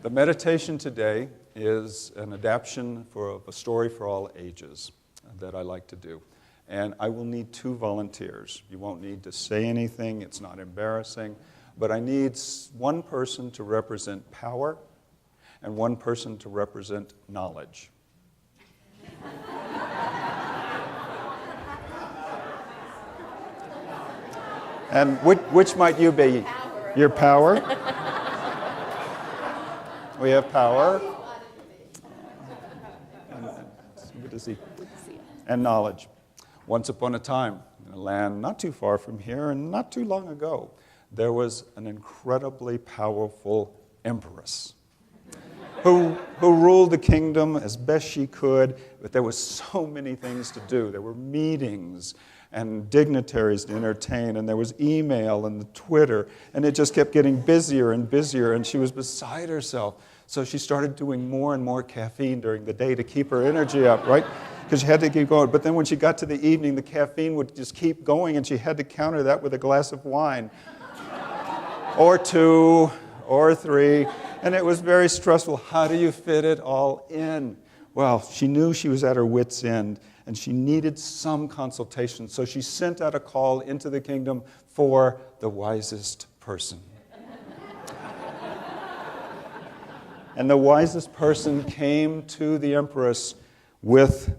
The meditation today is an adaptation of a story for all ages that I like to do. And I will need 2 volunteers. You won't need to say anything, it's not embarrassing, but I need one person to represent power and one person to represent knowledge. And which might you be? Power. Your power? We have power. Good to see. And knowledge. Once upon a time, in a land not too far from here and not too long ago, there was an incredibly powerful empress who ruled the kingdom as best she could, but there were so many things to do. There were meetings and dignitaries to entertain, and there was email and the Twitter, and it just kept getting busier and busier, and she was beside herself. So she started doing more and more caffeine during the day to keep her energy up, right? Because she had to keep going. But then when she got to the evening, the caffeine would just keep going, and she had to counter that with a glass of wine, or 2, or 3, and it was very stressful. How do you fit it all in? Well, she knew she was at her wit's end, and she needed some consultation. So she sent out a call into the kingdom for the wisest person. And the wisest person came to the empress with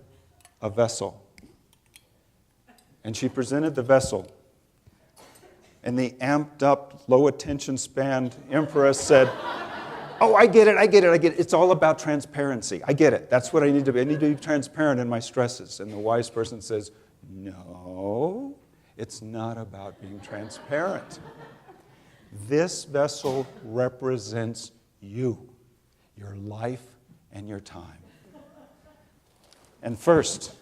a vessel. And she presented the vessel. And the amped up, low attention span empress said, "Oh, I get it. It's all about transparency. I get it. That's what I need to be. I need to be transparent in my stresses." And the wise person says, "No, it's not about being transparent. This vessel represents you, your life and your time. And first,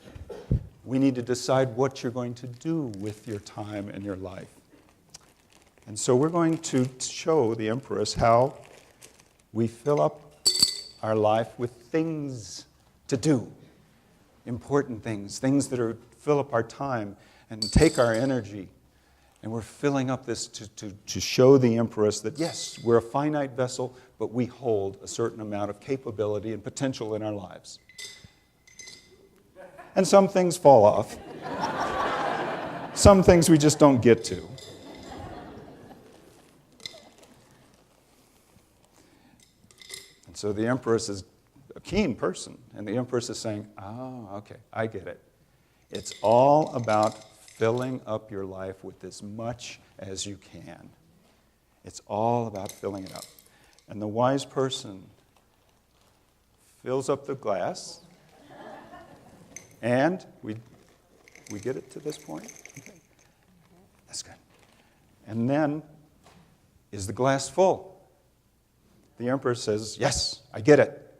we need to decide what you're going to do with your time and your life. And so we're going to show the empress how we fill up our life with things to do, important things that fill up our time and take our energy. And we're filling up this to show the empress that, yes, we're a finite vessel, but we hold a certain amount of capability and potential in our lives. And some things fall off. Some things we just don't get to. And so the empress is a keen person, and the empress is saying, "Oh, okay, I get it. It's all about filling up your life with as much as you can. It's all about filling it up." And the wise person fills up the glass, and we get it to this point? Okay. That's good. And then, is the glass full? The emperor says, "Yes, I get it.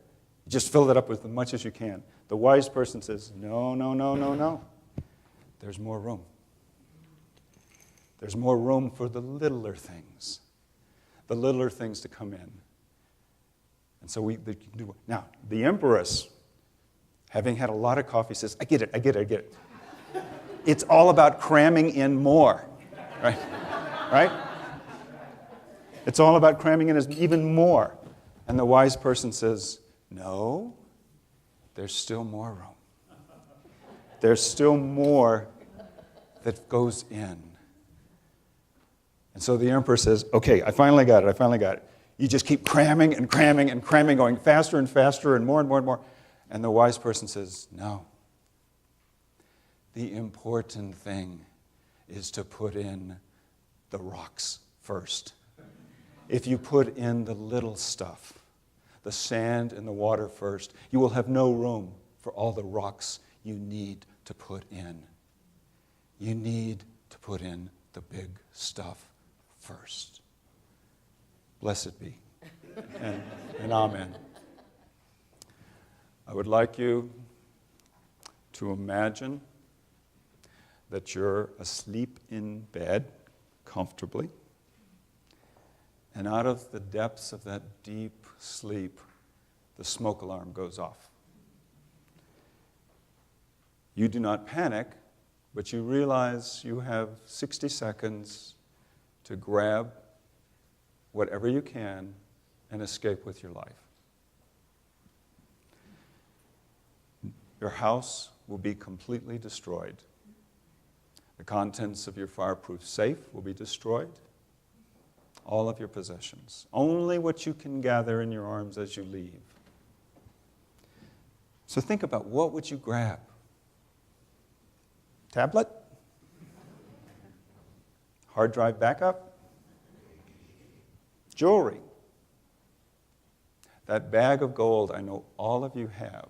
You just fill it up with as much as you can." The wise person says, "No, no, no, no, no. There's more room. There's more room for the littler things to come in." And so we can do. Now, the empress, having had a lot of coffee, says, I get it. It's all about cramming in more, right? Right? It's all about cramming in even more. And the wise person says, "No, there's still more room. There's still more that goes in." And so the emperor says, "Okay, I finally got it. You just keep cramming and cramming and cramming, going faster and faster and more and more and more." And the wise person says, "No. The important thing is to put in the rocks first. If you put in the little stuff, the sand and the water first, you will have no room for all the rocks you need to put in. You need to put in the big stuff first." Blessed be. And amen. I would like you to imagine that you're asleep in bed comfortably, and out of the depths of that deep sleep, the smoke alarm goes off. You do not panic, but you realize you have 60 seconds to grab whatever you can and escape with your life. Your house will be completely destroyed. The contents of your fireproof safe will be destroyed. All of your possessions. Only what you can gather in your arms as you leave. So think about, what would you grab? Tablet? Hard drive backup? Jewelry? That bag of gold I know all of you have.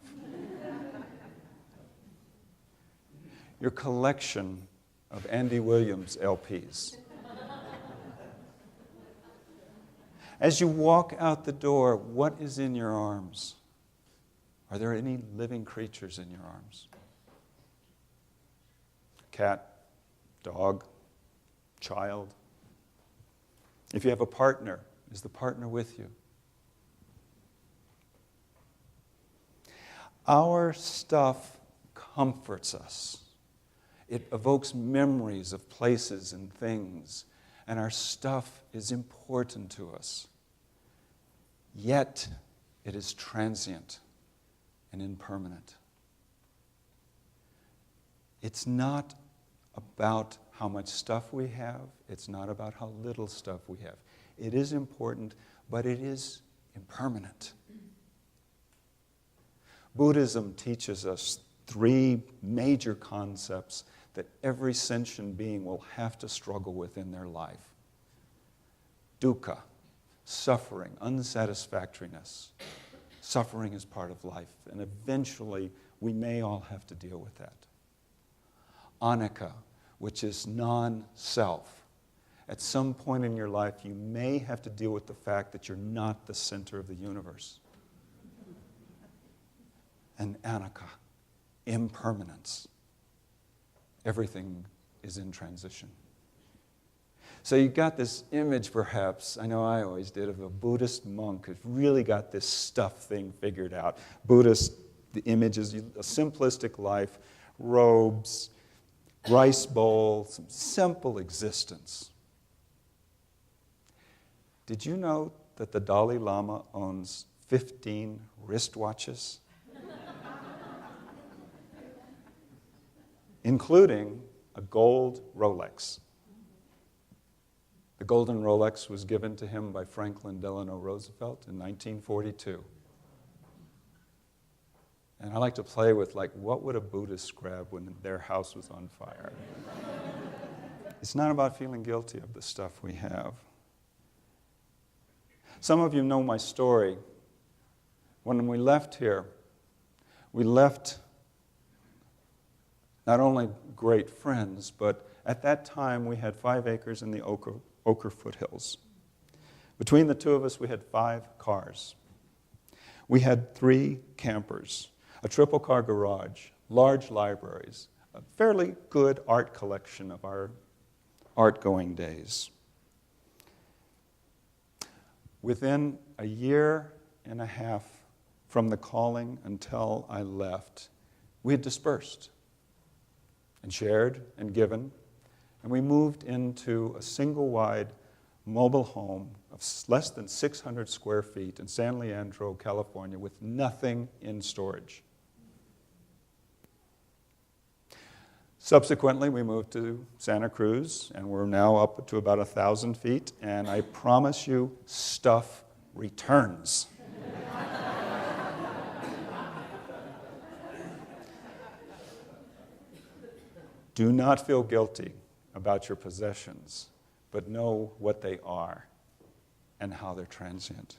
Your collection of Andy Williams LPs. As you walk out the door, what is in your arms? Are there any living creatures in your arms? Cat, dog, child? If you have a partner, is the partner with you? Our stuff comforts us. It evokes memories of places and things, and our stuff is important to us. Yet, it is transient and impermanent. It's not about how much stuff we have. It's not about how little stuff we have. It is important, but it is impermanent. Buddhism teaches us three major concepts that every sentient being will have to struggle with in their life. Dukkha, suffering, unsatisfactoriness. Suffering is part of life, and eventually we may all have to deal with that. Anicca, which is non-self. At some point in your life, you may have to deal with the fact that you're not the center of the universe. And anicca, impermanence. Everything is in transition. So you got this image, perhaps, I know I always did, of a Buddhist monk who's really got this stuff thing figured out. Buddhist, the image is a simplistic life, robes, rice bowl, some simple existence. Did you know that the Dalai Lama owns 15 wristwatches? Including a gold Rolex. The golden Rolex was given to him by Franklin Delano Roosevelt in 1942. And I like to play with, what would a Buddhist grab when their house was on fire? It's not about feeling guilty of the stuff we have. Some of you know my story. When we left here, we left not only great friends, but at that time we had 5 acres in the Ochre foothills. Between the two of us, we had 5 cars. We had 3 campers, a triple-car garage, large libraries, a fairly good art collection of our art-going days. Within a year and a half from the calling until I left, we had dispersed and shared and given, and we moved into a single-wide mobile home of less than 600 square feet in San Leandro, California, with nothing in storage. Subsequently, we moved to Santa Cruz, and we're now up to about 1,000 feet, and I promise you, stuff returns. Do not feel guilty about your possessions, but know what they are and how they're transient.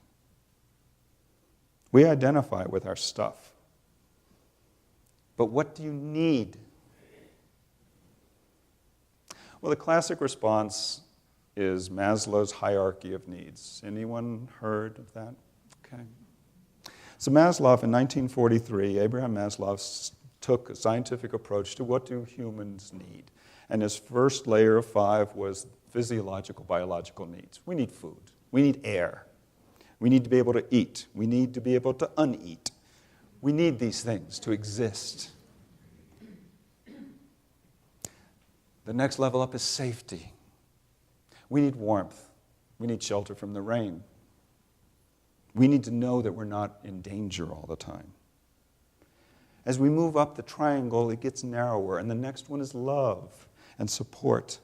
We identify with our stuff. But what do you need? Well, the classic response is Maslow's hierarchy of needs. Anyone heard of that? Okay. So Maslow, in 1943, Abraham Maslow took a scientific approach to what do humans need. And his first layer of 5 was physiological, biological needs. We need food. We need air. We need to be able to eat. We need to be able to uneat. We need these things to exist. The next level up is safety. We need warmth. We need shelter from the rain. We need to know that we're not in danger all the time. As we move up the triangle, it gets narrower, and the next one is love and support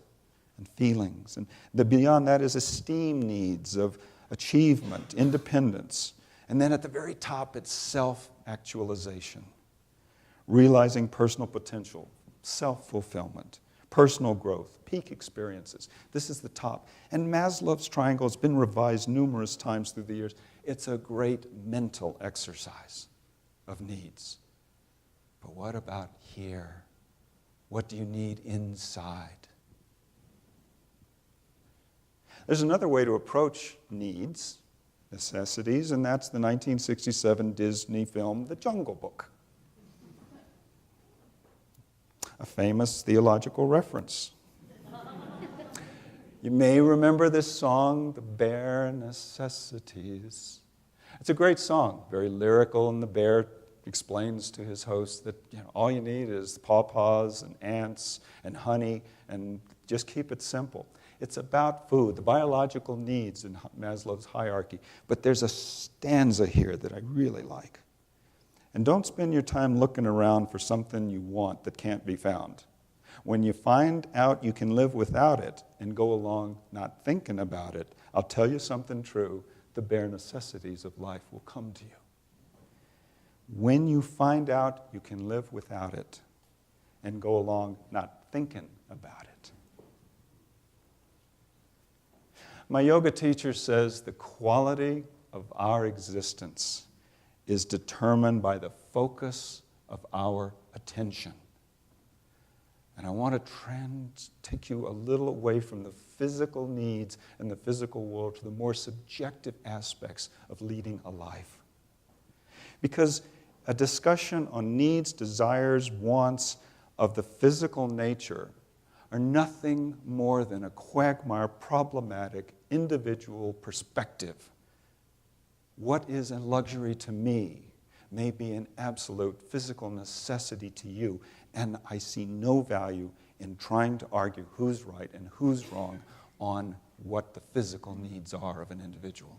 and feelings. And beyond that is esteem needs of achievement, independence. And then at the very top, it's self-actualization, realizing personal potential, self-fulfillment, personal growth, peak experiences. This is the top. And Maslow's triangle has been revised numerous times through the years. It's a great mental exercise of needs. But what about here? What do you need inside? There's another way to approach needs, necessities, and that's the 1967 Disney film, The Jungle Book. A famous theological reference. You may remember this song, The Bare Necessities. It's a great song, very lyrical, and the bear explains to his host that all you need is pawpaws and ants and honey, and just keep it simple. It's about food, the biological needs in Maslow's hierarchy. But there's a stanza here that I really like. And don't spend your time looking around for something you want that can't be found. When you find out you can live without it and go along not thinking about it, I'll tell you something true, the bare necessities of life will come to you. When you find out you can live without it and go along not thinking about it. My yoga teacher says the quality of our existence is determined by the focus of our attention. And I want to take you a little away from the physical needs and the physical world to the more subjective aspects of leading a life. Because a discussion on needs, desires, wants of the physical nature are nothing more than a quagmire, problematic, individual perspective. What is a luxury to me may be an absolute physical necessity to you, and I see no value in trying to argue who's right and who's wrong on what the physical needs are of an individual.